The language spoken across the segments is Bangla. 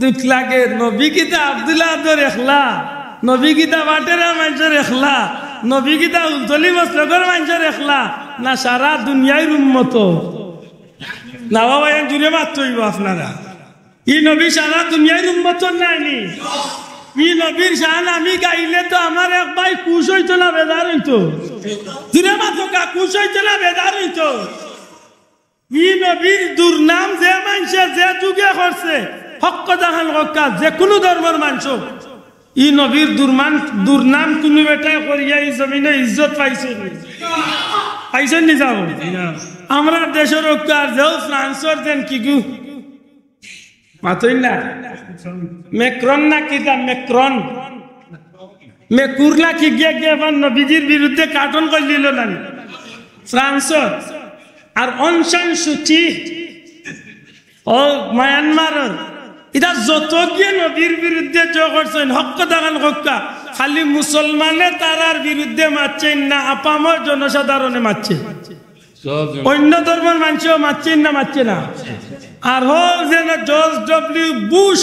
দুঃখ লাগে নবী কিতা আব্দুল্লাহ রেখলা, নবী কিতা বাটেরা মানুষের রেখলা, নবী কিতা উলতলি মসলকর মানুষের রেখলা, না সারা দুনিয়ার উম্মত? না বাবা জুড়ে মাত্র হইব আপনারা। ই নবী সারা দুনিয়ার উম্মত নাইনি। ই নবীর শান আমি গাইলে তো আমার এক ভাই খুশ হইতো না বেদার হইতো? জুড়ে মাত্র খুশ হইতো না বেদার হইতো? ই নবীর দুর্নাম যে মানুষে যে যুগে করছে হক জাহান হকা যে কোনো ধর্মের মানুষ, ই নবীর দুর্নাম কোনো বেটায় করিয়া এই জমিনে ইজ্জত পাইছে পাইছেন নি? যাব আমরা দেশের হকার যেও ফ্রান্সর দেন কি গু মাতই না মেক্রন না কিতা মেক্রন মেকুর না কি গিয়ে গিয়ে আবার নবীজির বিরুদ্ধে কার্টন করে দিল না ফ্রান্সর। আর অনশন সূচি ও মায়ানমারের এটা যত গিয়ে নবীর বিরুদ্ধে জয় করছেন হক দাগান হক্কা, খালি মুসলমানে তারার বিরুদ্ধে মারছেন না, আপামর জনসাধারণে মারছে, অন্য ধর্মের মানুষও মারছেন না, মারছে না। আর হোক যেন জর্জ ডব্লিউ বুশ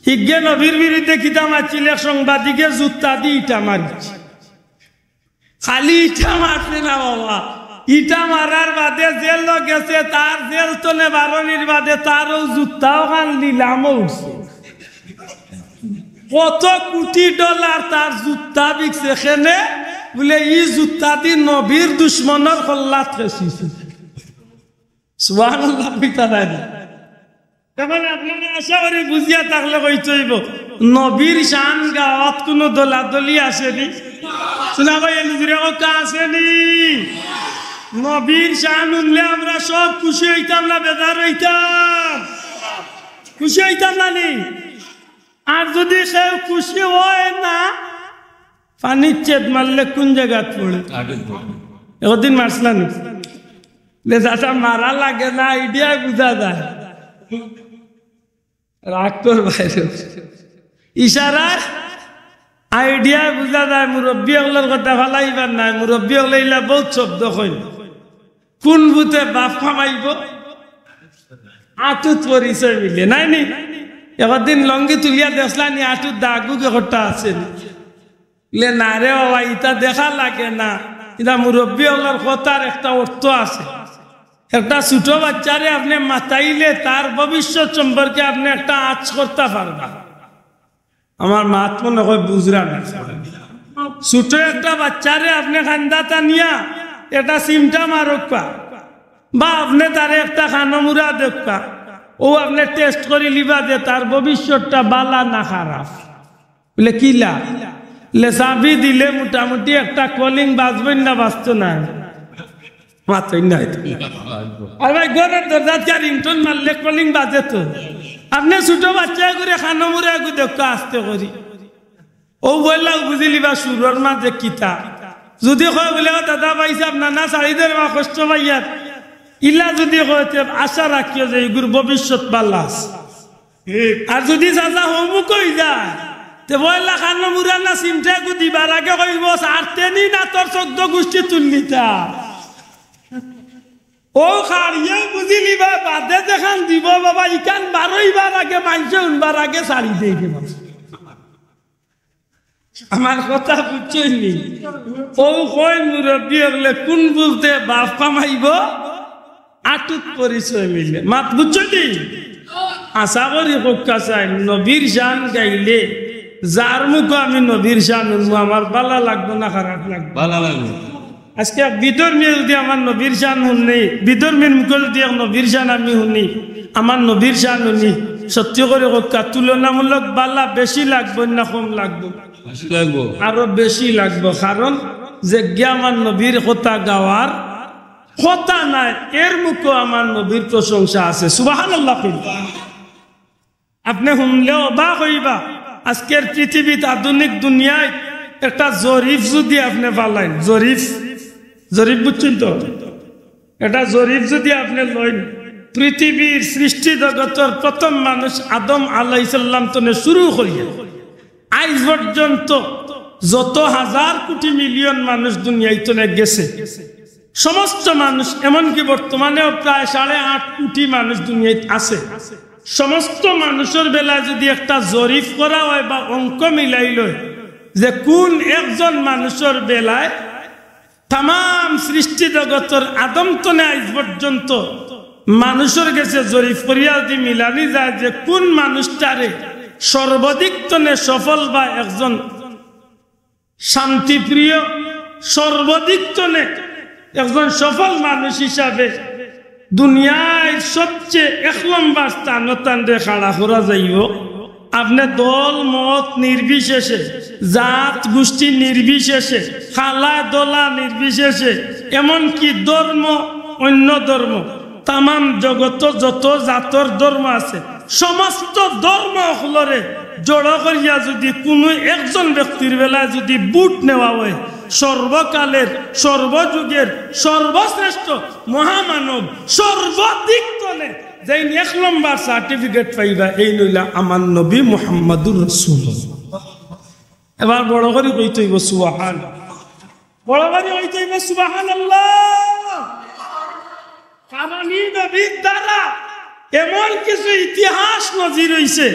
হিগে নবীর বিরুদ্ধে কিতা মারছিল, সাংবাদিকে জুতা দিয়ে ইটা মারছে, খালি ইটা মারছে না বাবা। ইটা মারার বাদে জেল গেছে, তার জেল তলে বারণির বাদে তারও জুতাও খান নিলামও উঠছে, কত কোটি ডলার তার জুতা বিকছে এখানে বলে ই জুতা দি নবীর দুশ্মনের কল্লা ঠেসিছে। সুবহানাল্লাহ পিতা নাই তখন আপনারা আশা করি বুঝিয়া থাকলে কইতে হইব নবীর শান গাওয়াত কোনো দলাদলি আসেনি, শোনা ভাই নিজের কা আসেনি। নবীর শান উনলে আমরা সব খুশি হইতাম না বেজার হইতাম? খুশি হইতাম না নি? আর যদি কেউ খুশি হয় না, পানির চেদ মারলে কোন জায়গা পড়ে? একদিন মারছিলাম যাটা মারা লাগে না আইডিয়া বুঝা যায়, রাগ তোর বাইরে ইশারার আইডিয়া বুঝা যায়। মুরব্বী হলের কথা ভালাইবার নাই, মুরব্বী হলে ইলা বহুত শব্দ কইল। কোন ভূতে বাপ খামাইব আটুত পরিচয় মিলে নাই নি? একদিন লঙ্গি তুলিয়া দেখলানি আটুত দাগুকে ঘরটা আছে না রে বাবা, ইটা দেখা লাগে না। এটা মুরব্বী হলের কথার একটা অর্থ আছে। একটা ছোট বাচ্চারে আপনি মাতাইলে তার ভবিষ্যৎ সম্পর্কে আপনি একটা আঁচ করতে পারবা। আমার মাত মনে হয় বুঝরা না, ছোট একটা বাচ্চারে আপনি খান্দা টানিয়া এটা সিমটা মারকা বা আপনি তারে একটা খানমুরা দেখা, ও আপনি টেস্ট করে লিবা যে তার ভবিষ্যৎটা বালা না খারাপ বলে কিলা লেসাবি দিলে মোটামুটি একটা কলিং বাজবেন না, বাঁচত না মাতই নাই। আর ভাই ঘরের দরজা রিংটন মারলে কলিং বাজে তো। আপনি ছোট বাচ্চা করে খানমুরা দেখা আসতে করি ও বললা বুঝিলি বা সুরের মাঝে কিতা যদি কয় বলে দাদা পাইছে আপনার না চারিদের মা কষ্ট পাইয়ার ইলা যদি কয়েছে আশা রাখিও যে এগুর ভবিষ্যৎ পাল্লা। আর যদি চাচা হমু কই যায় তে বললা খানো মুরা না চিন্তা দিবার আগে কইব সারতেনি না তোর 14 গোষ্ঠী তুললিতা ও খাড়িয়ে বুঝিলি বা বাদে দেখান দিব বাবা ইকান 12বার আগে মানছে উনবার আগে সারি দিয়ে দিব। আমার কথা বুঝছেননি? ও কয় মুরব্বী হলে কোন বলতে বাপ কামাইব আটুত পরিচয় মিলে মাত বুঝছি। আশা করি পক্কা চাই নবীর শান গাইলে যার মুখ আমি নবীর শান শুনবো আমার ভালো লাগবো না খারাপ লাগবে? ভালো লাগবে। আজকে বিধর্মীয় যদি আমার নবীর শান শুনি, বিধর্মীর মুখ যদি নবীর শান আমি শুনি, আমার নবীর শান শুনি, সত্যি করে পক্কা তুলনামূলক বালা বেশি লাগবে না কম লাগবে? আরো বেশি লাগবে। কারণ যে আমার নবীর কথা গাওয়ার কথা নাই, এর মুখে আমার নবীর প্রশংসা আছে। সুবহানাল্লাহ। আপনি শুনলে অবাক হইবা আজকের পৃথিবীতে আধুনিক দুনিয়ায় একটা জরিফ যদি আপনি পালাইন, জরিফ বুঝছেন তো? এটা জরিফ যদি আপনি লইন, পৃথিবীর সৃষ্টি জগতের প্রথম মানুষ আদম আলাইহিস সালাম থেকে শুরু করিয়া আজ পর্যন্ত যত হাজার কোটি মিলিয়ন মানুষ দুনিয়ায় চলে গেছে, সমস্ত মানুষ এমনকি বর্তমানেও প্রায় 8.5 কোটি মানুষ দুনিয়ায় আছে, সমস্ত মানুষের বেলায় যদি একটা জরিফ করা হয় বা অঙ্ক মিলাইল যে কোন একজন মানুষের বেলায় তাম সৃষ্টি জগতের আদম তনে আজ পর্যন্ত মানুষের কাছে জরিফ করিয়া যদি মিলানি যায় যে কোন মানুষটারে সর্বাধিক তনে সফল বা একজন শান্তিপ্রিয় সর্বাধিক তনে একজন সফল মানুষ হিসাবে দুনিয়ায় সবচেয়ে এক নম্বর স্থানতান্ডে খাড়া করা যাইব আপনি দল মত নির্বিশেষে জাত গোষ্ঠী নির্বিশেষে খালা দলা নির্বিশেষে এমনকি ধর্ম অন্য ধর্ম তাম জগত যত জাতর ধর্ম আছে সমস্ত ধর্ম হলরে জড়ো করিয়া যদি কোনো একজন ব্যক্তির বেলায় যদি বুট নেওয়া হয় সর্বকালের সর্বযুগের সর্বশ্রেষ্ঠ মহামানব সর্বাধিক তলে যে এক নম্বর সার্টিফিকেট পাইবা এই নইলা আমার নবী মুহাম্মাদুর রাসূলুল্লাহ। এবার বড় করে কইতে হইব সুবহানাল্লাহ, বড় করে কইতে হইব সুবহানাল্লাহ। কারণ এই নবীর দ্বারা এমন কিছু ইতিহাস নজির হইছে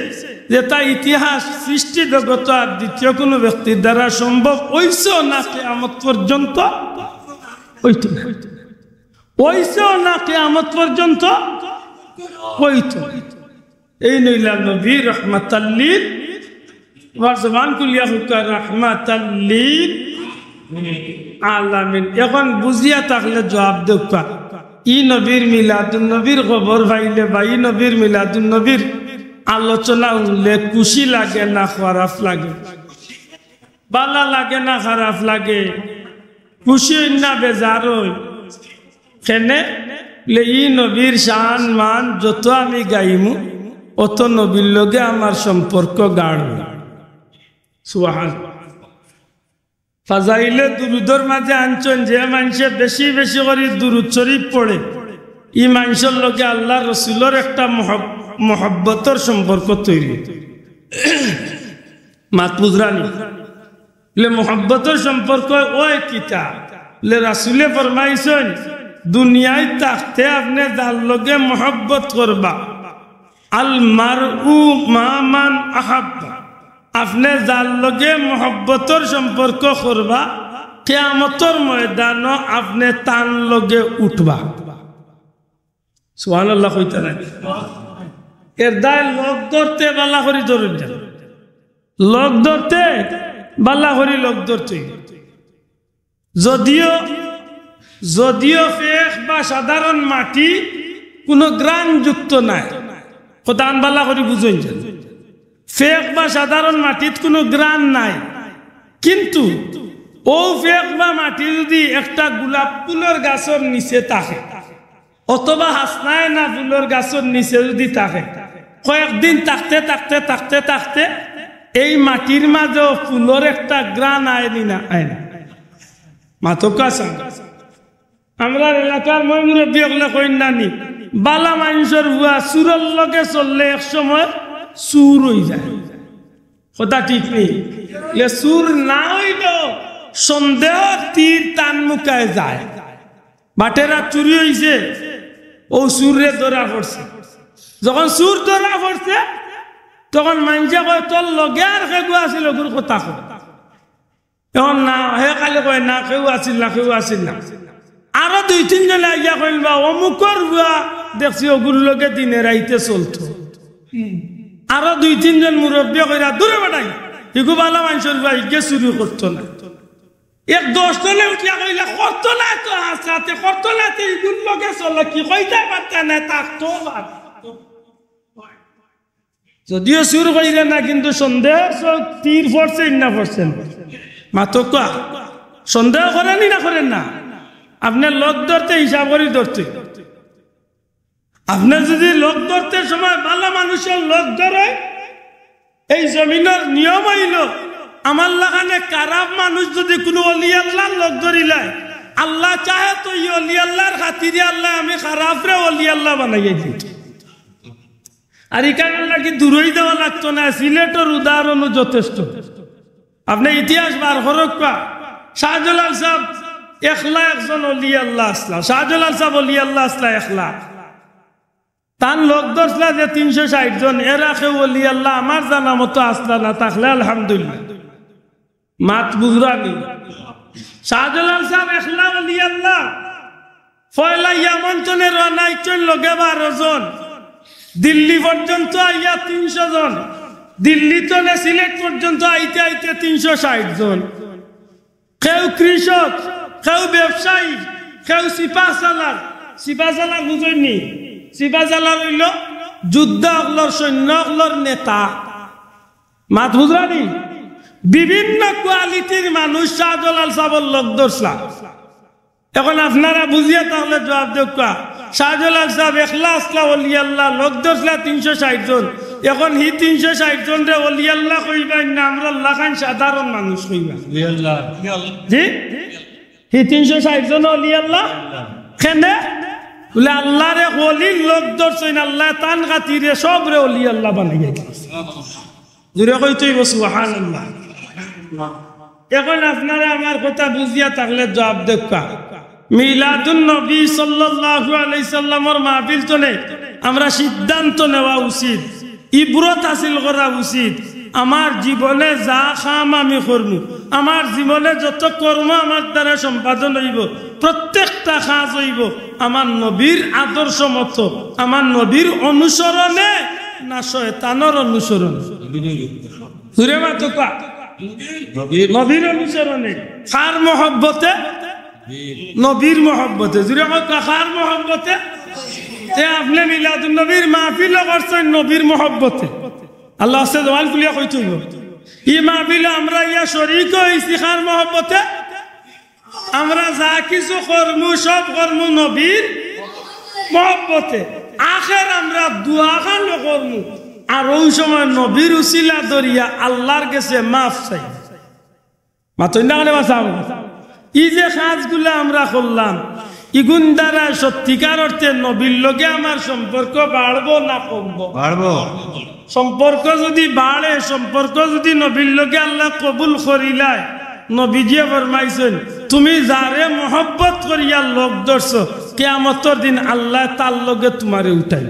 যে তা ইতিহাস সৃষ্টি জগত আর দ্বিতীয় কোনো ব্যক্তির দ্বারা সম্ভব হইছেও না কিয়ামত পর্যন্ত হইতো না, হইছেও না কিয়ামত পর্যন্ত হইতো। এই নইলা নবী রাহমাতাল লিল ওয়াজমান কুলিয়া হুকা রাহমাতাল লিল আলামিন। এখন বুঝিয়া থাকলে জবাব দেবা ই নবীর মিলাদুন নবীর খবর পাইলে বা ই নবীর মিলাদুন নবীর আলোচনা উঠলে খুশি লাগে না খারাপ লাগে, বালা লাগে না খারাপ লাগে, খুশি না বেজার হই কেনে ই নবীর শান মান যত আমি গাইমু অত নবীর লগে আমার সম্পর্ক গাঢ়। সুবহানাল্লাহ। ফাজাইলে দুরুদর মাঝে আনছেন যে মানুষে বেশি বেশি করে দুরুদ শরীফ পড়ে ই মানুষের লগে আল্লাহ রসুলের একটা মহব্বতের সম্পর্ক তৈরি। মাতবুজরানি মহব্বতের সম্পর্ক ওই কিতা রাসুলে ফরমাইছেন দুনিয়ায় থাকতে আপনি যার লগে মহব্বত করবা আল মারউ মা মান আহাব্বা, আপনি যার লগে মহব্বতর সম্পর্ক করবা কিয়ামতের ময়দানও আপনি তার লগে উঠবা। সুবহানাল্লাহ কইতে নাই এর দায় লোক ধরতে বালা করি ধরুন, লোক ধরতে বালা করি লোক ধরতে। যদিও যদিও ফেক বা সাধারণ মাটি কোনো গ্রান যুক্ত নাই, কোদান বালা করি বুঝুন ফেক বা সাধারণ মাটিত কোনো গ্রান নাই, কিন্তু ও ফেক বা মাটি যদি একটা গোলাপ ফুলের গাছের নিচে থাকে অথবা হাসনায় না ফুলের গাছের নিচে যদি থাকে কয়েকদিন থাকতে থাকতে থাকতে থাকতে এই মাটির মাঝে ফুলের একটা গ্রান আয়নি না আয়না মাতকা আমরা এলাকার মই মুরব্বী হলে কইন নানি বালা মানুষের হুয়া সুরের লগে চললে এক সময় সুর হয়ে যায়, কথা ঠিক নেই। সুর না হইল সন্দেহ তীর টান মুখায় যায়, বাটেরা চুরি হইছে ও সুরে ধরা পড়ছে। যখন সুর ধরা পড়ছে তখন মানুষে কয় তোর লগে আর কেউ আছিল ওগুর কথা কয়, এখন না হে কালে কয় না কেউ আছিল না কেউ আছিল না। আরো দুই তিনজনে আইয়া কইল বা অমুকর হুয়া দেখছি ওগুর লগে দিনে রাইতে চলতো। আরো দুই তিনজন মুরব্বী কইরা দূরে বাড়াই ইগু বালা মানুষের ভাই কে চুরি করতো না। এক 10 জনে উঠিয়া কইলা করতো না তো হাসাতে করতো না তো ইগুর লগে চলে কি কইতে পারতা না থাকতো। যদিও চুর কইলে না কিন্তু সন্দেহ তীর পড়ছে না পড়ছেন মাতকা সন্দেহ করেনি না করেন না। আপনার লোক ধরতে হিসাব করে ধরতে, আপনার যদি লোক ধরতে সময় ভালো মানুষের লোক ধরে এই জমিনের নিয়ম হইল আমার লাগানে খারাপ মানুষ যদি কোনো অলি আল্লাহ লোক ধরিলায় আল্লাহ চাহে তো এই অলি আল্লাহর খাতিরে আল্লাহ আমি খারাপ রে অলি আল্লাহ বানাই দিই। আর এখানে নাকি দূরই দেওয়া লাগতো না, সিলেটের উদাহরণও যথেষ্ট। আপনি ইতিহাস বার করক শাহজালাল সাহেব একলা একজন অলি আল্লাহ আসলা, শাহজালাল সাহেব অলি আল্লাহ আসলা একলা। তার লোক দশলা যে 360 জন, এরা কেউ ওলি আল্লাহ আমার জানা মতো আসলা না, থাকলে আলহামদুলিল্লাহ মাত বুঝরানি। শাহজালাল সাহেব একলা ওলি আল্লাহ, পয়লা ইয়ামন্তনে রওনা হইছেন লগে 12 জন, দিল্লি পর্যন্ত আইয়া 300 জন, দিল্লি তলে সিলেট পর্যন্ত আইতে আইতে 360 জন। কেউ কৃষক, কেউ ব্যবসায়ী, কেউ সিপাহসালার। সিপাহসালার বুঝেননি? সিপাহসালার হইল যুদ্ধ অগলর, সৈন্য অগলর নেতা। মাত বুঝরানি? বিভিন্ন কোয়ালিটির মানুষ শাহজালাল সাহেবের লোক দর্শলা। এখন আপনারা বুঝিয়ে তাহলে জবাব দেখা। শাহজালাল সাহেব একলা আসলা ওলি আল্লাহ, লোক দর্শলা 360 জন। এখন হি 360 জন রে ওলি আল্লাহ কইবাই না, আমরা আল্লাহ খান সাধারণ মানুষ কইবা। জি, হি 360 জন ওলি আল্লাহ কেনে বলে আল্লাহর এক ওলির লোক দর্শন, আল্লাহ তান খাতিরে সব রে ওলি আল্লাহ বানাইয়া দিয়েছে। জুড়ে কইতেই সুবহানাল্লাহ। এখন আপনারা আমার কথা বুঝিয়া থাকলে জবাব দেখা। মিলাদুন নবী সাল্লাল্লাহু আলাইহি সাল্লামের মাহফিল তনে আমরা সিদ্ধান্ত নেওয়া উচিত, ইবরত হাসিল করা উচিত। আমার জীবনে যা খাম আমি করবো, আমার জীবনে যত কর্ম আমার দ্বারা সম্পাদন হইব, প্রত্যেকটা কাজ হইব আমার নবীর আদর্শ মতো, আমার নবীর অনুসরণে না শয়তানের অনুসরণ। ঘুরে মাতো কা নবীর অনুসরণে, কার মহব্বতে? নবীর মহব্বতে। জুড়ে কার মহব্বতে? আপনি মিলাদুন নবীর মাহফিল করছেন নবীর মহব্বতে। আল্লাহ জওয়ান খুলিয়া কইতে হইব, ই মাহফিল আমরা ইয়া শরীক হইছি কার মহব্বতে? আমরা যা কিছু করমু সব করমু নবীর মহব্বতে। আখের আমরা দোয়া খান করমু, আর ওই সময় নবীর উসিলা দরিয়া আল্লাহর কাছে মাফ চাই। মাতই না বাঁচাবো। এই যে কাজগুলো আমরা করলাম, ইগুন দ্বারা সত্যিকার অর্থে নবীর লগে আমার সম্পর্ক বাড়বো না কমবো? বাড়বো। সম্পর্ক যদি বাড়ে, সম্পর্ক যদি নবীর লগে আল্লাহ কবুল করিলায়, নবীজিয়ে ফরমাইছেন তুমি যারে মহব্বত করিয়া লোক ধরছো, কিয়ামতের দিন আল্লাহ তার লগে তোমারে উঠাই।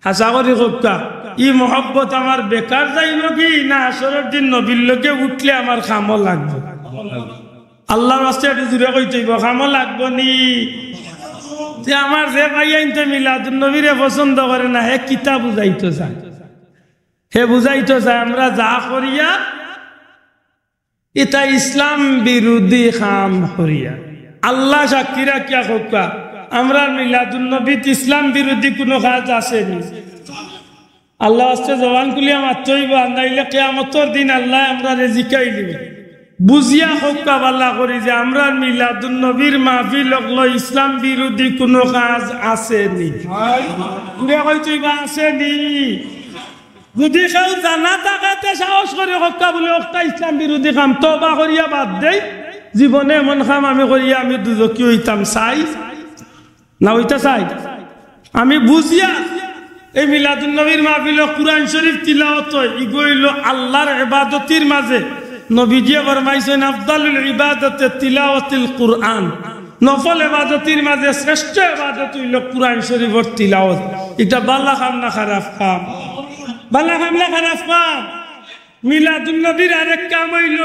হাসা করি কক্কা ই মহব্বত আমার বেকার যাইব কি না আসরের দিন নবীর লগে উঠলে আমার খামো লাগবে? আল্লাহর রাস্তে একটু দূরে কইতেইব খামো লাগবো নি? যে আমার যে ভাই আইনতে মিলাদুন নবীরে পছন্দ করে না, হে কিতা বুঝাইতো চায়, হে বুঝাইতো চায় আমরা যা করিয়া এটা ইসলাম বিরোধী কাম করিয়া। আল্লাহ সাক্ষী রাখিয়া কক্কা আমরা মিলাদুন নবীত ইসলাম বিরোধী কোনো কাজ আসেনি। আল্লাহ আস্তে জবান খুলিয়া মাত্রইব, আন্দাইলে কিয়ামতের দিন আল্লাহ আমরা জিকাই দিবে। বুঝিয়া হক্কা বাল্লা করি যে আমরা মিলাদুন নবীর মাহফিল ইসলাম বিরোধী কোনো কাজ আসেনি। আসেনি যদি কেউ জানা থাকাতে সাহস করে হক্কা বলে একটা ইসলাম বিরোধী কাম তওবা করিয়া বাদ দেই, জীবনে এমন কাম আমি করিয়া আমি দুজকি হইতাম চাই না হইতা চাই? আমি বুঝিয়া এই মিলাদুন নবীর মাহফিল কুরআন শরীফ তিলাওয়াত ইগইল আল্লাহর ইবাদতির মাঝে নবীজিয়ে ফরমাইছেন আফদালুল ইবাদতে তিলাওয়াতুল কুরআন। নফল ইবাদতির মাঝে শ্রেষ্ঠ ইবাদত হইল কুরআন শরীফের তিলাওয়াত। এটা বালা কাম না খারাপ কাম? বালা কাম না খারাপ কাম? মিলাদুন নবীর আরেক কাম হইল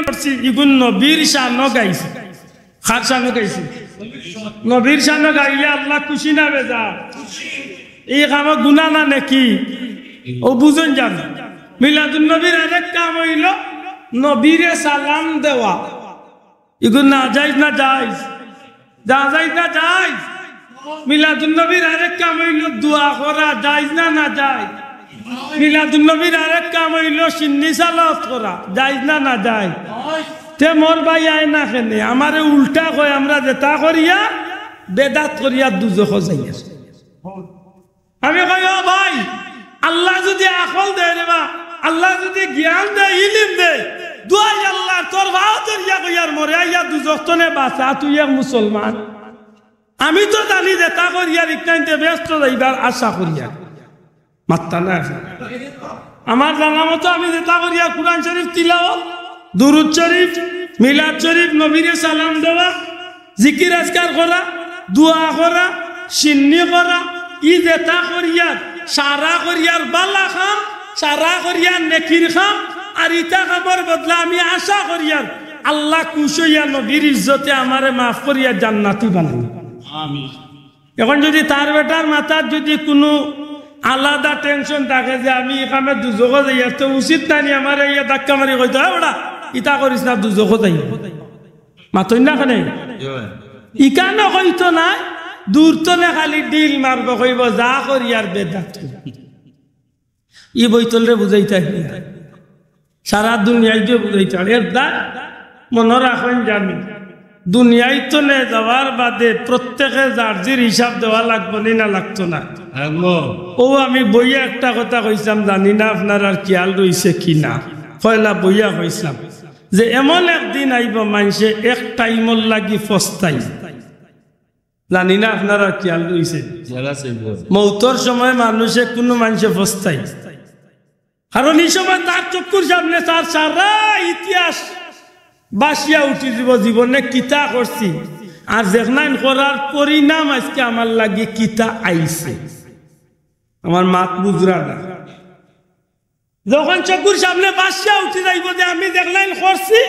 ইগুন নবীর শান গাইছে। কার শান গাইছে? নবীর শান গাইলে আল্লাহ খুশি না বেজা? এই কাম গুনাহ না নাকি? ও বুঝুন যান। মিলাদুন নবীর আরেক কাম হইল নবীরে সালাম দেওয়া। এগুলো না যাইজ না যাইজ? যা যাইজ না যাইজ? মিলাদুন নবীর আরেক কাম হইল দোয়া করা, যাইজ না না যাইজ? মিলাদুন নবীর আরেক কাম হইল সিন্নি সালাত করা, যাইজ না না যাইজ? তে মোর ভাই আয় না খেনে আমারে উল্টা কয় আমরা যেটা করিয়া বেদাত করিয়া দুজখ যাইয়া। আমি কই ও ভাই, আল্লাহ যদি আকল দেয় রে বা, আল্লাহ যদি জ্ঞান দেয়, ইলিম দেয়, দুয়াই আল্লাহ তোর ভাওতের ইয়া কইয়ার মরে আইয়া দুজখ তনে বাঁচা, তুই এক মুসলমান। আমি তো জানি যে তা করিয়ার ইকাইতে ব্যস্ত যাইবার আশা করিয়া মাত্তা না। আমার জানা মতো আমি যেটা করিয়া কুরআন শরীফ তিলাওয়াত, দুরূদ শরীফ, মিলাদ শরীফ, নবীরে সালাম দেওয়া, জিকির আজকার করা, দোয়া করা, সিন্নি করা, ই যেটা করিয়ার সারা করিয়ার বালা খাম, সারা করিয়ার নেকির খাম, আর ইটা খাবার বদলা আমি আশা করিয়ার আল্লাহ কুশইয়া নবীর ইজ্জতে আমারে মাফ করিয়া জান্নাতি বানাই। আমিন। এখন যদি তার বেটার মাথার যদি কোনো আলাদা টেনশন থাকে যে আমি এখানে দুজক যাই, তো উচিত নাই আমার ইয়ে ধাক্কা মারি কইতে হয় ওটা ইটা করিস না, দুজক যাই মাতই না খানে ইকানো কইতো না, দূর তো না খালি ডিল মারব কইব যা করি আর বেদাত ই বইতলরে বুঝাইতে সারা দুনিয়ায় যে বুঝাইতে এর দা মনে রাখেন জানি দুনিয়ায় তো নে যাওয়ার বাদে প্রত্যেকে জার্জির হিসাব দেওয়া লাগবো না লাগতো না। ও আমি বইয়া একটা কথা কইসাম, জানি না আপনার আর খেয়াল রয়েছে কি না, পয়লা বইয়া কইসাম যে এমন একদিন আইব মানুষে এক টাইমর লাগি ফস্তাই, জানি না আপনার আর খেয়াল রয়েছে। মৌতর সময় মানুষে কোনো মানুষে ফস্তাই, কারণ এই সময় তার চক্ষুর সামনে তার সারা ইতিহাস বাসিয়া উঠি দিব, জীবনে কিতা করছি আর যেখান করার পরিণাম আজকে আমার লাগে কিতা আইছে, আমার মাত বুঝরা না। যখন চকুর সামনে বাসিয়া উঠে যাইব যে আমি দেখলাম করছি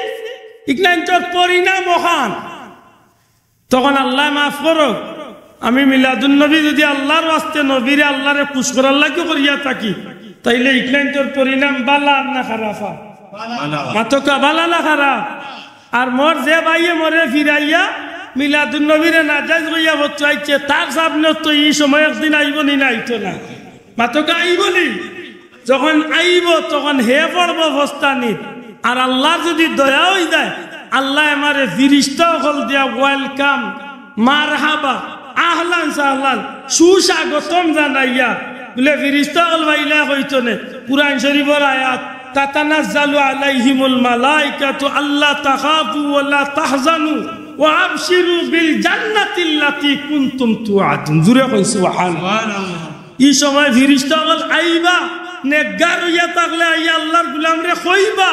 ইকলাইন তোর পরিণাম ওখান, তখন আল্লাহ মাফ করো। আমি মিলাদুন নবী যদি আল্লাহর ওয়াস্তে নবীরে আল্লাহরে খুশ করার লাগে করিয়া থাকি, তাইলে ইকলাইন তোর পরিণাম বালা না খারাপা, মাতকা বালা না খারাপ। আর মোর যে ভাইয়ে মরে ফিরাইয়া মিলাদুন নবীরে নাজাইজ হইয়া বচাইছে, তার সামনে তো এই সময় একদিন আইব নি না আইতো না, মাতকা আইব নি। যখন আইব তখন হে পড়ব ফস্তানিত, আর আল্লাহর যদি দয়া হয়ে যায় আল্লাহ আমারে ফিরিস্তা হল দিয়া ওয়েলকাম মারহাবা আহলান সাহলান সুস্বাগতম জানাইয়া বলে ফিরিস্তা হল ভাইলা হইতো নে। কুরআন শরীফের আয়াত তাতানাজ্জালু আলাইহিমুল মালাইকাতু আল্লা তাখাফু ওয়া লা তাহজানু ওয়া আবশিরু বিল জান্নাতিল্লাতী কুনতুম তুআদুন। জুরে কই সুবহানাল্লাহ। এই সময় ফিরিস্তা হল আইবা নেকগার হইয়া থাকলে আইয়া আল্লাহর গোলামরে কইবা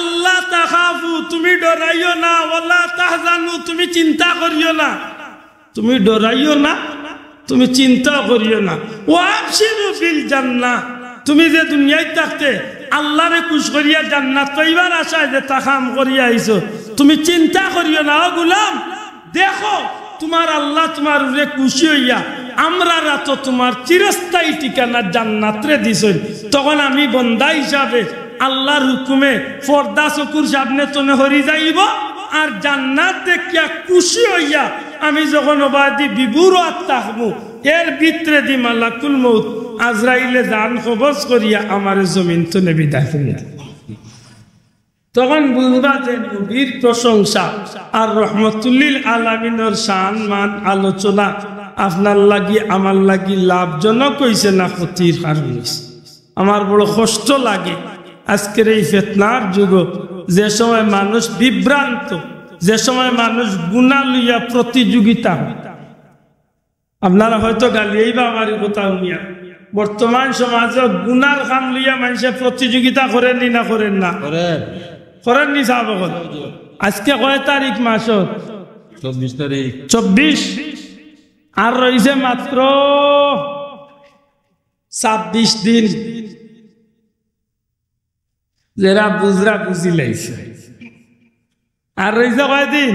আল্লাহ তাখাফু তুমি ডরাইও না, ওয়ালা তাহজানু তুমি চিন্তা করিও না, তুমি ডরাইও না, তুমি চিন্তা করিও না, ওয়াবশিরু বিল জান্নাহ তুমি যে দুনিয়ায় থাকতে আল্লাহরে খুশ করিয়া জান্নাত পাইবার আশায় যে তাকাম করিয়া আইছো, তুমি চিন্তা করিও না। ও গোলাম দেখো তোমার আল্লাহ তোমার উপরে খুশি হইয়া আমরা রাত তোমার চিরস্থায়ী ঠিকানা জান্নাতরে দিছেন। তখন আমি বন্দা হিসাবে আল্লাহর হুকুমে পর্দা চকুর সামনে তুমি হরি যাইব, আর জান্নাত দেখিয়া খুশি হইয়া আমি যখন অবাদি বিবুরাত থাকবো, এর ভিতরে দি মালাকুল মউত আজরাইলে জান কবজ করিয়া আমার জমিন তো বিদায় করিয়া, তখন বুঝবা যে নবীর প্রশংসা আর রহমতুল্লিল আলামিনের শান মান আলোচনা আপনার লাগি আমার লাগি লাভজনক হইছে না ক্ষতির কারণ হইছে। আমার বড় কষ্ট লাগে আজকের এই ফিতনার যুগ, যে সময় মানুষ বিভ্রান্ত, যে সময় মানুষ গুনাহ লইয়া প্রতিযোগিতা। আপনারা হয়তো গালিয়েই বা আমার কথা শুনিয়া বর্তমান সমাজে গুনার কাম লইয়া মানুষের প্রতিযোগিতা করেন না করেন না করেন নি সাহেব? আজকে কয় তারিখ মাস? 24 তারিখ। 24 আর রয়েছে মাত্র 26 দিন। যারা বুঝরা বুঝি লাইছে, আর রয়েছে কয়দিন?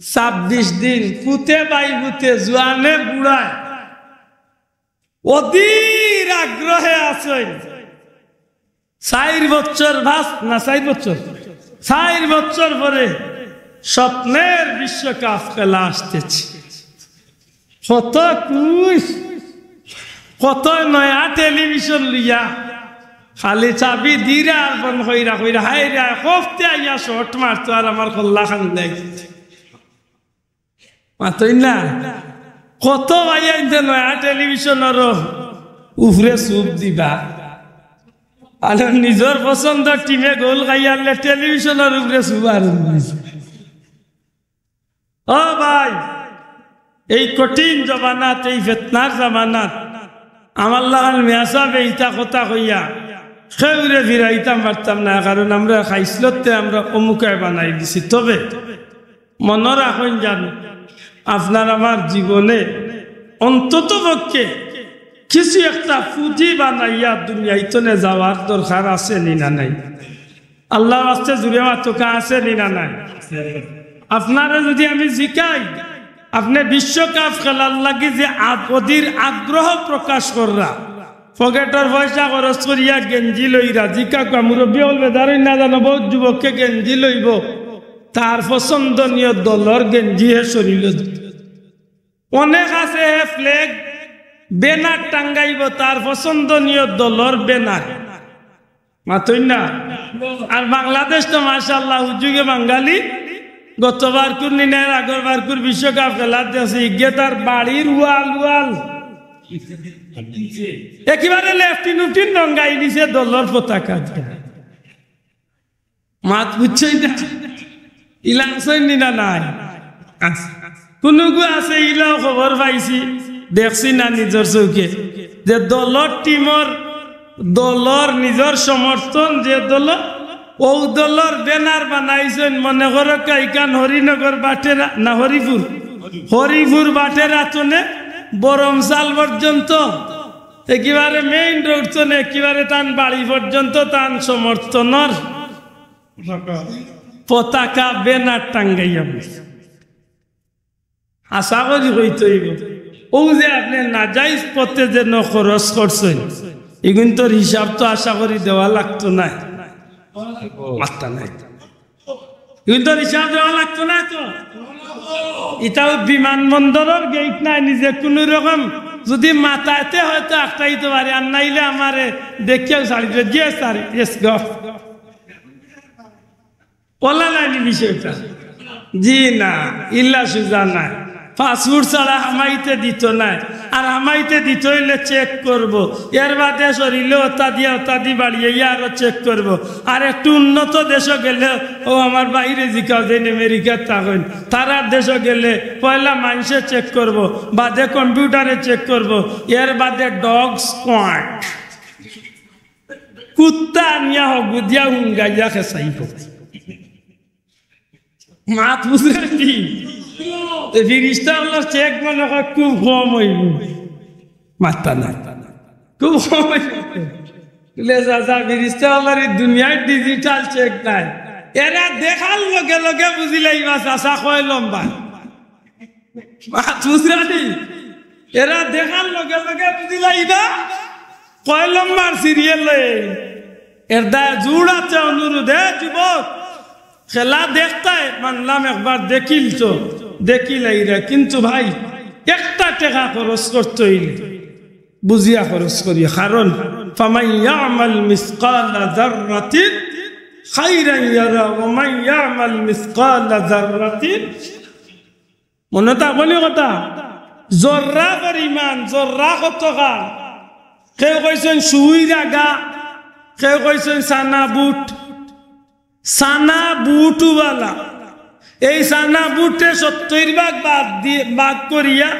26 দিন। ফুতে বাই ফুতে জোয়ানে বুড়ায় অধীর আগ্রহে আছেন 4 বছর ভাস না 4 বছর 4 বছর পরে স্বপ্নের বিশ্বকাপ খেলা আসতেছে। কত খুশ, কত নয়া টেলিভিশন লিয়া খালি চাবি দিরা আর বন হইরা হইরা হাই রা কফতে আইয়া শর্ট মারতো আর আমার কল্লা খান দেখ মাতই না। কত আইয়া নয়া টেলিভিশনের উপরে চুপ দিবা, আর নিজের পছন্দের টিমে গোল খাইয়ালে টেলিভিশনের উপরে চুপ আর ও ভাই, এই কঠিন জমানাত, এই ফিতনার জমানাত আমার লাগান মেয়াসাবে ইটা কথা কইয়া খেউরে ফিরাইতাম পারতাম না, কারণ আমরা খাইসলতে আমরা অমুকায় বানাই দিছি। তবে মনে রাখুন জান আপনার আমার জীবনে অন্তত পক্ষে কিছু একটা পুঁজি বানাইয়া দুনিয়াইতনে যাওয়ার দরকার আছে নি না নাই? আল্লাহর রাস্তায় জুড়ে মাতকা আছে নি না নাই? আপনারা যদি আমি জিকাই, আপনি বিশ্বকাপ খেলার লাগি যে অধীর আগ্রহ প্রকাশ কররা, পকেটের পয়সা খরচ করিয়া গেঞ্জি লইরা, জিকা মুরব্বী হল বেদারই না জানো, বহুত যুবককে গেঞ্জি লইব, তার পছন্দনীয় দলর গেঞ্জি হে শরীর। অনেক আছে হে ফ্লেগ ব্যানার টাঙ্গাইব, তার পছন্দনীয় দলর ব্যানার, মাতই না? আর বাংলাদেশ তো মাশাআল্লাহ হুজুগে বাঙালি, গতবার কুর্নিনের আগরবার কুর বিশ্বকাপ খেলাতে আছে, ইগে তার বাড়ির ওয়াল ওয়াল একেবারে লেফটিন উফটিন রঙ্গাই দিছে দলর পতাকা। মাত বুঝছই না? ইলাংছই না নাই? কোন আছে ইলাও খবর পাইছি, দেখছি না নিজের চৌকে, যে দলর টিমর দলর নিজের সমর্থন যে দল, ও দলর ব্যানার বানাইছেন। মনে করো কাইকান হরিনগর বাটেরা না হরিপুর বাটেরা চনে বরমসাল পর্যন্ত একেবারে মেইন রোড চনে একেবারে তান বাড়ি পর্যন্ত তান সমর্থনর পতাকা ব্যানার টাঙ্গাইয়া আশা করি হইতে হইব। ও যে আপনি নাজাইজ পথে যে খরচ করছেন, এগুন তোর হিসাব তো আশা করি দেওয়া লাগতো না, মাত্রা নাই, এগুন তোর হিসাব দেওয়া লাগতো না। তো এটাও বিমানবন্দরের গেট নাই, নিজে কোন রকম যদি মাথাতে হয়তো আটকাইতে পারে, আর নাইলে আমারে দেখিয়াও ছাড়ি দেবে, যে সারি বলা নাইনি বিষয়টা। জি না, ইল্লা সুজা নাই, পাসপোর্ট ছাড়া হামাইতে দিত নাই, আর হামাইতে দিতে হইলে চেক করব, এর বাদে শরীরে অত্যাদি বাড়িয়ে আরো চেক করব। আর একটু উন্নত দেশে গেলে, ও আমার বাইরে জিকাও দেন আমেরিকার থাকেন, তারার দেশে গেলে পয়লা মানুষে চেক করব, বাদে কম্পিউটারে চেক করব, এর বাদে ডগ স্কোয়াড কুত্তা নিয়া হগুদিয়া হুঙ্গাইয়া খেসাইব। মাত বুঝলেন কি? ফিরিস্তার চেক মনে হয় খুব কম হইব, মাত্রা না খুব কম হইব। ফিরিস্তার দুনিয়ার ডিজিটাল চেক নাই, এরা দেখার লগে লগে বুঝিলাই চাষা কয় লম্বা। মাত বুঝলি? এরা দেখার লগে লগে বুঝিলাইবা কয় লম্বার সিরিয়াল। এর দায় জোর আছে, অনুরোধ হে যুবক, খেলা দেখতাই মানলাম একবার দেখিল তো দেখিলাই রে, কিন্তু ভাই একটা টাকা খরচ করতে হইলে বুঝিয়া খরচ করি। কারণ ফামান ইয়ামাল মিসকালা যাররাতিন খাইরান ইয়ারা ওয়া মান ইয়ামাল মিসকালা যাররাতিন, মনে থাকবনি কথা, জর্রা পরিমাণ, জর্রা কত গা, কেউ কইছেন সুইরা গা, কেউ কইছেন সানা বুট, সানা বুটওয়ালা। এই সানা বুটে 70 ভাগ বাদ করিয়া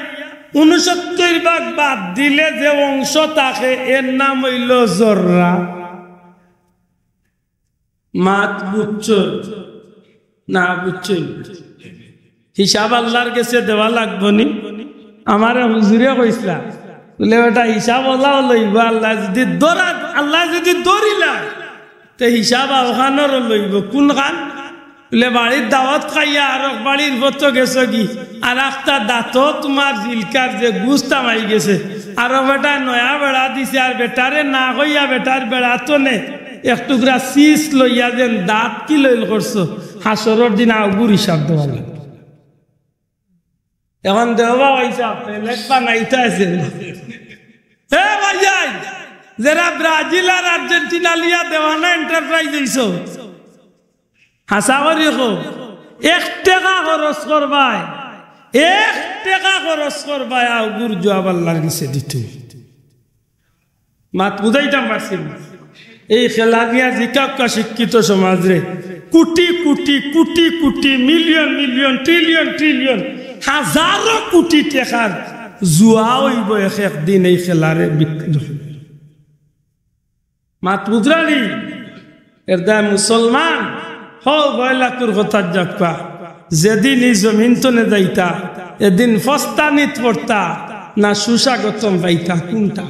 69 ভাগ বাদ দিলে যে অংশ থাকে এর নাম হইল জর্রা। মাত বুঝছ না? বুঝছ? হিসাব আল্লাহর কাছে দেওয়া লাগবো নি? আমার হুজুরে কইসলা বলে ওটা হিসাব ওলাও লইব, আল্লাহ যদি দৌড়া, আল্লাহ যদি দৌড়িলা তে হিসাব আওখানোর লইব। কোন খান বলে বাড়ির দাওয়াত খাইয়া আর বাড়ির ভত গেছো কি, আর একটা দাঁত তোমার জিলকার যে গুস্তা মাই গেছে, আর বেটা নয়া বেড়া দিছে, আর বেটারে না হইয়া বেটার বেড়া তো নে একটুকরা শীষ লইয়া যেন দাঁত কি লইল করছো, হাসরের দিন আগুর হিসাব দেওয়া লাগে। এখন দেওয়া হিসাব লেখা নাইতে আছে ভাইয়াই, যারা ব্রাজিল আর আর্জেন্টিনা লিয়া দেওয়ানা এন্টারপ্রাইজ হইছ, হাসা করি 1 টাকা খরচ করবাই, 1 টাকা খরচ করবাই, আগুর জবাব আল্লাহর কাছে দিতে। মাত বুঝাইতাম পারছি। এই খেলা নিয়ে জিকাক্কা শিক্ষিত সমাজরে crore crore crore crore million million trillion trillion হাজারো কোটি টাকার জুয়া হইব একদিন এই খেলারে বিক্রি। মাত বুঝরানি এর দায় মুসলমান হও বয়লাকুর কথা যাক্কা, যেদিন এই জমিন তনে যাইতা এদিন ফস্তানিত পড়তা, না সুস্বাগতম পাইতা কোনটা?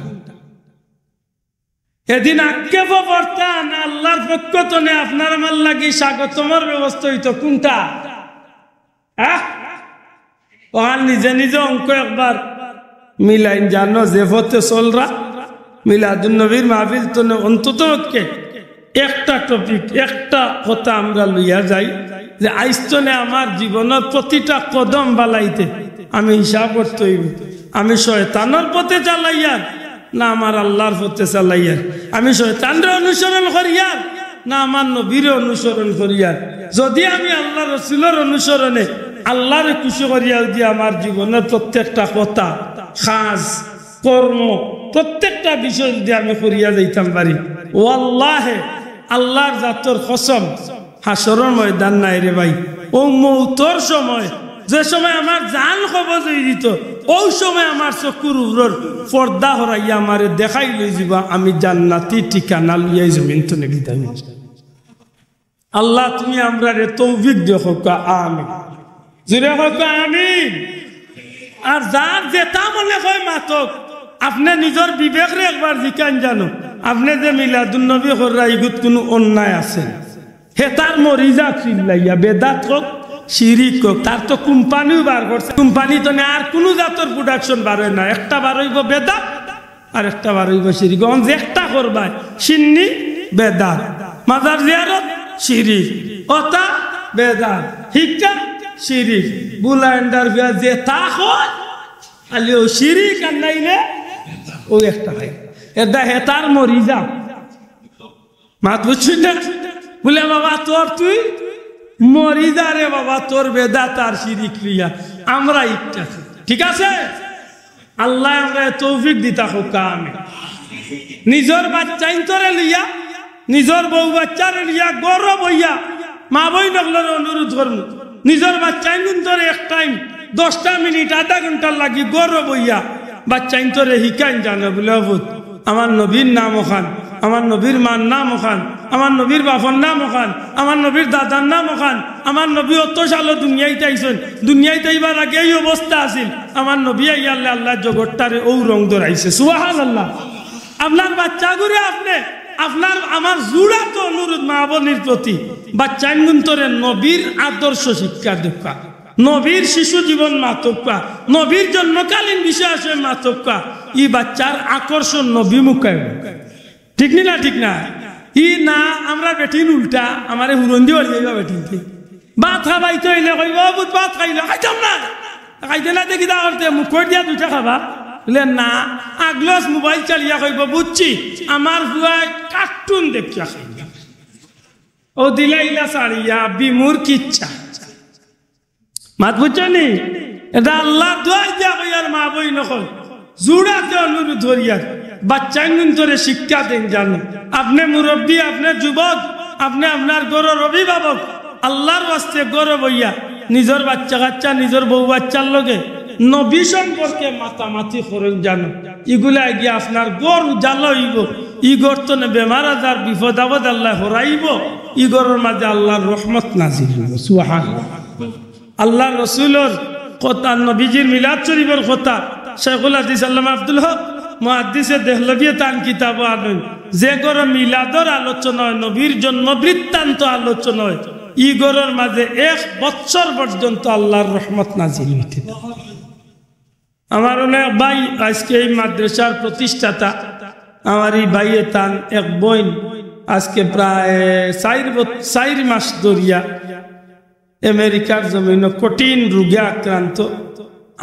এদিন আক্ষেপ পড়তা না আল্লাহর পক্ষ তনে আপনার আমার লাগি স্বাগতমের ব্যবস্থা হইতো কোনটা? ওখান নিজে নিজে অঙ্ক একবার মিলাইন জানো যে পথে চলরা মিলাদুন নবীর মাহফিল তো অন্তত একটা টপিক একটা কথা আমরা লইয়া যাই যে আইস্তনে আমার জীবনের প্রতিটা কদম বালাইতে আমি হিসাব করতে হইব, আমি শয়তানের পথে চালাইয়ার না আমার আল্লাহর পথে চালাইয়ার, আমি শয়তানরে অনুসরণ করিয়ার না আমার নবীর অনুসরণ করিয়ার। যদি আমি আল্লাহ রসুলের অনুসরণে আল্লাহর খুশি করিয়া দিয়ে আমার জীবনের প্রত্যেকটা কথা কাজ কর্ম প্রত্যেকটা বিষয় যদি আমি করিয়া যাইতাম পারি, ওয়াল্লাহে আল্লাহর জাতর কসম হাসরের ময়দান নাই রে ভাই, ও মৌতর সময় যে সময় আমার জান কবজ হয়ে দিত ওই সময় আমার চকুর উপর পর্দা হরাইয়া আমারে দেখাই লই যাবা আমি জান্নাতি ঠিকানা লইয়াই জমিন তো নেই। আল্লাহ তুমি আমরা রে তৌফিক দিও হোকা আমিন, জুড়ে হোকা আমিন। আর যার যেটা মনে হয় মাতক আপনি নিজের বিবেক রে একবার জিকান জানো, আপনি যে মিলাদুন নবী হররা ইগুত কোনো অন্যায় আছে হে তার মরিজা চিল্লাইয়া বেদাত হোক শিরিক হোক তার তো কোম্পানিও বার করছে, কোম্পানি তো না আর কোনো জাতর প্রোডাকশন বার হয় না, একটা বার হইব বেদাত আর একটা বার হইব শিরিক। যে একটা করবাই সিন্নি বেদাত, মাজার জিয়ারত শিরিক, ওটা বেদাত, শিক্ষা শিরিক, বুলা ইন্টারভিউ যে তা হয় খালি ও শিরিক আর নাইলে ও একটা হয় এটা হেতার মরিজা মাত বুঝছি না বলে বাবা তোর তুই মরিজা রে বাবা তোর বেদাত আর শিরিক লিয়া আমরা ইচ্ছা ঠিক আছে। আল্লাহ আমরা তৌফিক দিতা হোক আমিন। নিজের বাচ্চাইন তোরে লিয়া নিজের বউ বাচ্চারে লিয়া গৌরব হইয়া মা বই নগলের অনুরোধ করবো নিজের বাচ্চাইন তোরে এক টাইম 10টা মিনিট আধা ঘন্টা লাগি গৌরব হইয়া বাচ্চাইন তোরে হিকাইন জানে বলে আমার নবীর নাম ওখান, আমার নবীর মার নাম ওখান, আমার নবীর বাপর নাম ওখান, আমার নবীর দাদার নাম ওখান, আমার নবী অত সালো দুনিয়াইতে আইসেন, দুনিয়াইতে আইবার আগে এই অবস্থা আছিল, আমার নবী আইয়াল্লে আল্লাহ জগৎটারে ও রং ধরাইছে সুবহানাল্লাহ। আপনার বাচ্চা ঘুরে আপনি আপনার আমার জুড়া তো অনুরোধ মা বোনের প্রতি বাচ্চাইন গুন্তরে নবীর আদর্শ শিক্ষা দীক্ষা, নবীর শিশু জীবন মাতব্যা, নবীর জন্মকালীন বিষয় আসে মাতব্যা, ই বাচ্চার আকর্ষণ নবী মুখায় ঠিক না ঠিক না ই না আমরা বেটিন উল্টা আমার হুরন্দি হয়ে যাইবা বেটিনকে ভাত খাবাইতে হইলে কইব বুধ ভাত খাইলে খাইতাম না খাইতে না দেখি দা করতে মুখ দিয়া 2টা খাবা বলে না আগলস মোবাইল চালিয়া কইব বুঝছি আমার হুয়ায় কার্টুন দেখিয়া খাইবা ও দিলাইলা সারিয়া বিমুর কিচ্ছা মাত বুঝছনি এটা আল্লাহ দোয়া দিয়া কইয়ার মা বই নকল জুড়াতে অনুরোধ ধরিয়া বাচ্চাইন তোরে শিক্ষা দেন জানো। আপনি মুরব্বী, আপনি যুবক, আপনি আপনার গৌরব অভিভাবক আল্লাহর ওয়াস্তে গৌরব হইয়া নিজের বাচ্চা কাচ্চা নিজের বউ বাচ্চার লগে নবী সম্পর্কে মাতামাতি করেন জানো। এগুলা গিয়ে আপনার গড় উজালা হইব, ই গড় তো বেমার আজার বিপদ আপদ আল্লাহ হরাইব, ই গড়ের মাঝে আল্লাহর রহমত নাজিল হইব সুবহানাল্লাহ। আল্লাহ রসুলের কথা নবীজির মিলাদ শরীফের কথা শেখুল হাদিস আল্লামা আব্দুল হক মুহাদ্দিসে দেহলভী তান কিতাব আনেন যে গড় মিলাদর আলোচনা হয় নবীর জন্ম বৃত্তান্ত আলোচনা হয় ই গড়ের মাঝে 1 বছর পর্যন্ত আল্লাহর রহমত নাজিল হইতে। আমার অনেক ভাই আজকে এই মাদ্রাসার প্রতিষ্ঠাতা আমার এই ভাইয়ে তান এক বোন আজকে প্রায় 4 মাস ধরিয়া আমেরিকার জমিন কঠিন রোগে আক্রান্ত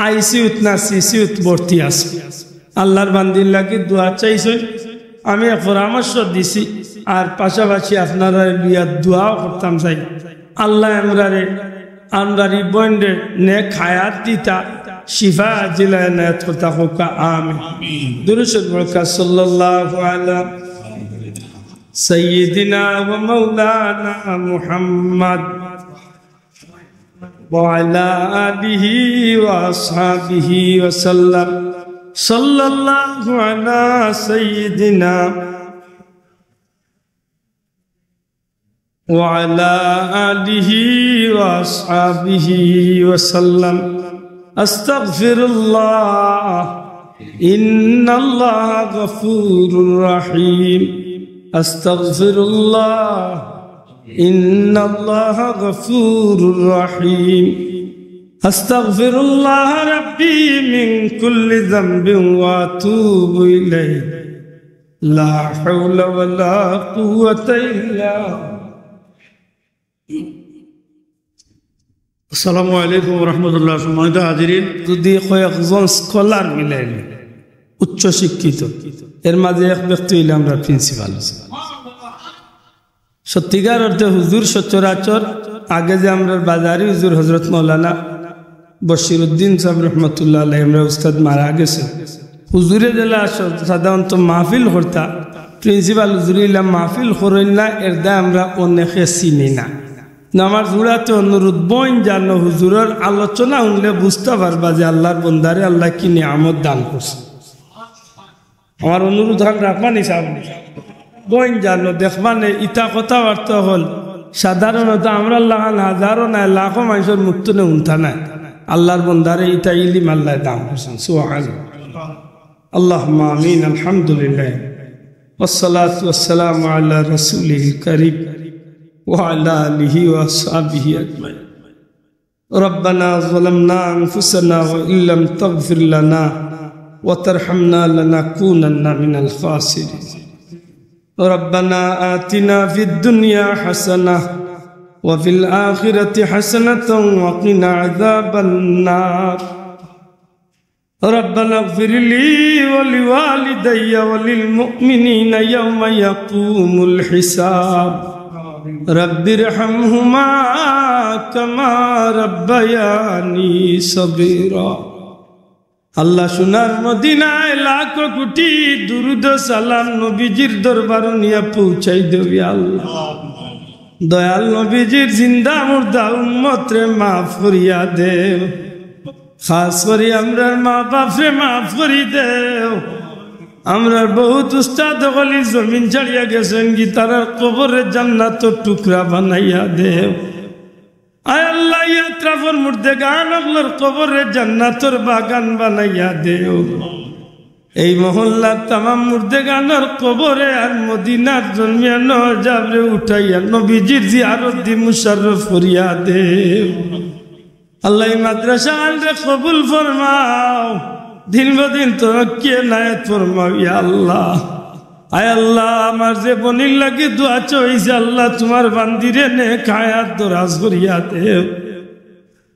আইসিউত না সিসিউত ভর্তি আছে। আল্লাহর বান্দির লাগি দোয়া চাইছেন, আমি পরামর্শ দিছি আর পাশাপাশি আপনারা বিয়ার দোয়াও করতাম চাই আল্লাহ আমরার বোনদের নেক হায়াত দিতা শিফা জিলায় নায়াত করতা হোক আমিন। দুরূদ বরকাত সাল্লাল্লাহু আলা সাইয়্যিদিনা ওয়া মাওলানা মুহাম্মদ وعلى آله وأصحابه وسلم صلى الله على سيدنا وعلى آله وأصحابه وسلم أستغفر الله ইন্নাল্লাহা গফুরুর রহিম আস্তাগফিরুল্লাহ ইন্নাল্লাহা গফুরুর রহিম আস্তাগফিরুল্লাহ রাব্বি মিন কুল্লি যামবিন ওয়া আতুবু ইলাইহি লা হাওলা ওয়ালা কুওয়াতা ইল্লা আসসালামু আলাইকুম ওয়া রাহমাতুল্লাহ। সম্মানিত হাজিরিন, যদি কয়েকজন স্কলার মিলেন উচ্চ শিক্ষিত, এর মাঝে এক ব্যক্তি হইলে আমরা প্রিন্সিপাল। সত্যিকার অর্থে হুজুর সচরাচর আগে যে আমরা বাজারি হুজুর হযরত মাওলানা বশিরউদ্দিন সাহেব রহমতুল্লাহ আলাইহি আমরা উস্তাদ মারা গেছে, হুজুরে জেলা সাধারণত মাহফিল করতা, প্রিন্সিপাল হুজুরে ইলাম মাহফিল করেন না, এর দা আমরা অনেকে চিনি না। আমার জুড়াতে অনুরোধ বইন জানো হুজুরের আলোচনা শুনলে বুঝতে পারবা যে আল্লাহর বন্দারে আল্লাহ কি নিয়ামত দান করছে। আমার অনুরোধ রাখবানি সামনে বইন জানো দেখবানে ইটা কথাবার্তা হল সাধারণত আমরা লাগান হাজারো নাই লাখো মানুষের মুক্ত নে উঠা নাই, আল্লাহর বন্দারে ইটা ইলিম আল্লাহ দান করছেন। সুবহানাল্লাহ, আল্লাহুম্মা আমিন। আলহামদুলিল্লাহ ওয়াসসালাতু ওয়াসসালামু আলা রাসূলিল কারীম وعلى آله وأصحابه أجمعين. ربنا ظلمنا أنفسنا وإن لم تغفر لنا وترحمنا لنكونن من الخاسرين. ربنا آتنا في الدنيا حسنة وفي الآخرة حسنة وقنا عذاب النار. ربنا اغفر لي ولوالدي وللمؤمنين يوم يقوم الحساب. رب ارحمهما كما ربياني صغيرا. আল্লাহ সোনার মদিনায় লাখ কোটি দুরুদ সালাম নবীজির দরবার নিয়ে পৌঁছাই দেবি আল্লাহ। দয়াল নবীজির জিন্দা মুর্দা উম্মত রে মাফ করিয়া দেও, খাস করি আমরার মা বাপ রে মাফ করি দেও। আমরার বহুত উস্তাদ গলি জমিন ছাড়িয়া গেছেন কি তারা কবরের জান্নাতের টুকরা বানাইয়া দেও। আয় আল্লাহ ইয়াত্রাফর মুর্দে গান আপনার কবরের জান্নাতের বাগান বানাইয়া দেও। এই মহল্লার তামাম মুর্দে গানের কবরে আর মদিনার জন্মিয়ানো যাবরে উঠাইয়া নবীজির জিয়ারত দি মুশাররফ করিয়া দেও। আল্লাহ মাদ্রাসা আলরে কবুল ফরমাও, দিন বদিন তরক্কি নায়াত ফরমাও ইয়া আল্লাহ। আয় আল্লাহ আমার যে বনির লাগি দোয়া চাইছে আল্লাহ তোমার বান্দিরে নেক হায়াত দরাজ করিয়া দেও।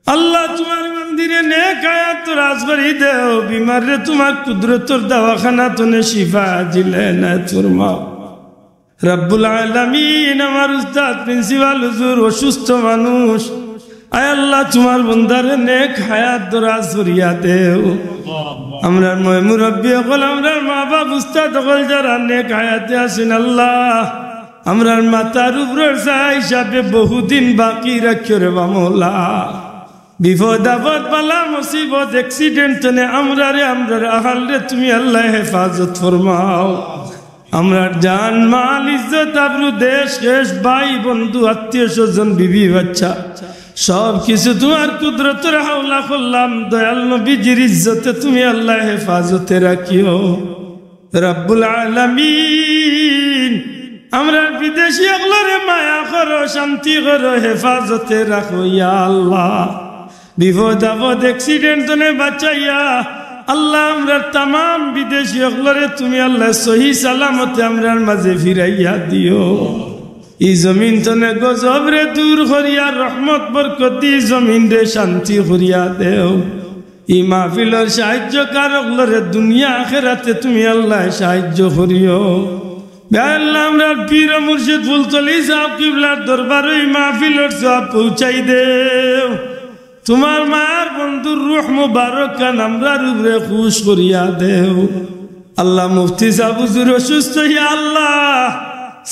আল্লাহ তোমার বান্দিরে নেক হায়াত দরাজ করি দেও। বিমারে তোমার কুদরতর দওয়াখানা তনে শিফা দিলে নায়াত ফরমাও রব্বুল আলামিন। আমার উস্তাদ প্রিন্সিপাল হুজুর অসুস্থ মানুষ, আয় আল্লাহ তোমার বন্দারে নেক হায়াত দরাজ করিয়া দেও। আমরার মুরব্বী হল আমরার মা বাপ উস্তাদ হল যারা নেক হায়াতে আছেন আল্লাহ আমরার মাতার উপরের চাই হিসাবে বহুদিন বাকি রাখিও রে বামলা। বিপদ আপদ পালা মুসিবত অ্যাক্সিডেন্ট নে আমরারে আমরার আহাল রে তুমি আল্লাহ হেফাজত ফরমাও। আমরার জান মাল ইজ্জত আবরু দেশ শেষ ভাই বন্ধু আত্মীয় স্বজন বিবি বাচ্চা সব কিছু তোমার কুদরতের হাওলা করলাম। দয়াল নবীজির ইজ্জতে তুমি আল্লাহ হেফাজতে রাখিও রব্বুল আলামিন। আমরা বিদেশি আগলরে মায়া করো, শান্তি করো, হেফাজতে রাখো ইয়া আল্লাহ। বিপদ আপদ অ্যাক্সিডেন্ট নে বাঁচাইয়া আল্লাহ আমরা তামাম বিদেশি আগলরে তুমি আল্লাহ সহি সালামতে আমরার মাঝে ফিরাইয়া দিও। এই জমিন তনে গজব রে দূর করিয়া রহমত বরকত দি জমিন রে শান্তি করিয়া দেও। ই মাহফিলের সাহায্য কারকলরে দুনিয়া আখিরাতে তুমি আল্লাহ সাহায্য করিও। আল্লাহ আমরা পীর মুর্শিদ ফুলতলি সাহেব কিবলার দরবারে এই মাহফিলের সব পৌঁছাই দেও। তোমার মার বন্ধুর রূহ মুবারক কান আমরার উপরে খুশ করিয়া দেও। আল্লাহ মুফতি সাহেব হুজুর অসুস্থ ইয়া আল্লাহ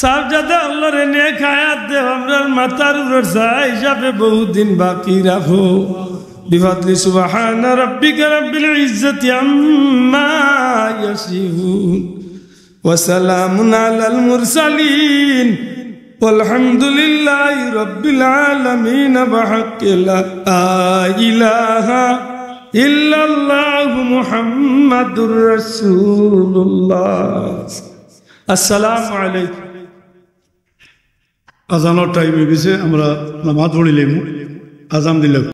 সাহজাদা আল্লাহরে নেক হায়াত দেও। আমরার মাতার উপর চাই হিসাবে বহুদিন বাকি রাখো। বিফাদলি সুবহান রাব্বিকা রাব্বিল ইজ্জাতি আম্মা ইয়াসিফুন ওয়া সালামুন আলাল মুরসালিন ওয়ালহামদুলিল্লাহি রাব্বিল আলামিন। বিহাক্কি লা ইলাহা ইল্লাল্লাহু মুহাম্মাদুর রাসূলুল্লাহ। আসসালামু আলাইকুম। আজানোর টাইম হয়ে গেছে, আমরা নামাজ পড়িলাম, আজান দিলাম।